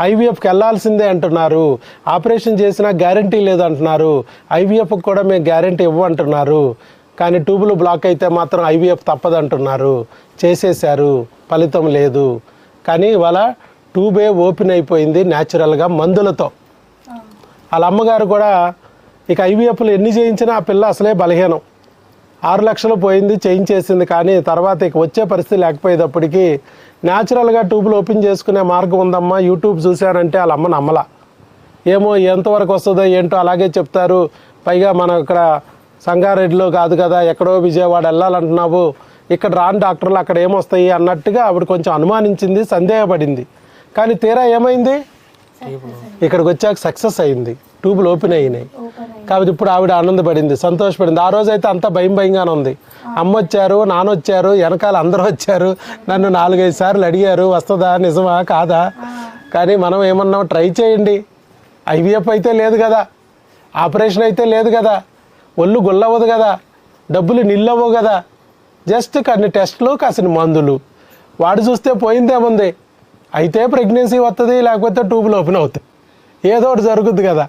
ఐవీఎఫ్కి వెళ్ళాల్సిందే అంటున్నారు. ఆపరేషన్ చేసినా గ్యారంటీ లేదంటున్నారు. ఐవీఎఫ్కి కూడా మేము గ్యారంటీ ఇవ్వంటున్నారు. కానీ ట్యూబులు బ్లాక్ అయితే మాత్రం ఐవీఎఫ్ తప్పదంటున్నారు. చేసేశారు, ఫలితం లేదు. కానీ ఇవాళ ట్యూబే ఓపెన్ అయిపోయింది న్యాచురల్గా మందులతో. వాళ్ళ అమ్మగారు కూడా ఇక ఐవీఎఫ్లు ఎన్ని చేయించినా ఆ పిల్ల అసలే బలహీనం. 6 లక్షలు పోయింది, చేయించేసింది. కానీ తర్వాత ఇక వచ్చే పరిస్థితి లేకపోయేటప్పటికి న్యాచురల్గా ట్యూబ్లు ఓపెన్ చేసుకునే మార్గం ఉందమ్మా, యూట్యూబ్ చూశానంటే వాళ్ళ అమ్మ నమ్మల. ఏమో ఎంతవరకు వస్తుందో ఏంటో అలాగే చెప్తారు. పైగా మనం ఇక్కడ సంగారెడ్డిలో కాదు కదా, ఎక్కడో విజయవాడ వెళ్ళాలంటున్నావు, ఇక్కడ రాని డాక్టర్లు అక్కడ ఏమొస్తాయి అన్నట్టుగా ఆవిడ కొంచెం అనుమానించింది, సందేహపడింది. కానీ తీరా ఏమైంది, ఇక్కడికి వచ్చాక సక్సెస్ అయింది, ట్యూబులు ఓపెన్ అయినాయి. కాబట్టి ఇప్పుడు ఆవిడ ఆనందపడింది, సంతోషపడింది. ఆ రోజు అయితే అంతా భయంగానే ఉంది. అమ్మ వచ్చారు, నాన్న వచ్చారు, వెనకాల అందరూ వచ్చారు, నన్ను 4-5 సార్లు అడిగారు వస్తుందా నిజమా కాదా. కానీ మనం ఏమన్నాం, ట్రై చేయండి. ఐవీఎఫ్ అయితే లేదు కదా, ఆపరేషన్ అయితే లేదు కదా, ఒళ్ళు గుల్లవ్వదు కదా, డబ్బులు నిల్లవ్వవు కదా, జస్ట్ కొన్ని టెస్టులు కాసిన మందులు. వాడు చూస్తే పోయిందేముంది, అయితే ప్రెగ్నెన్సీ వస్తుంది, లేకపోతే ట్యూబులు ఓపెన్ అవుతాయి, ఏదో ఒకటి జరుగుద్ది కదా.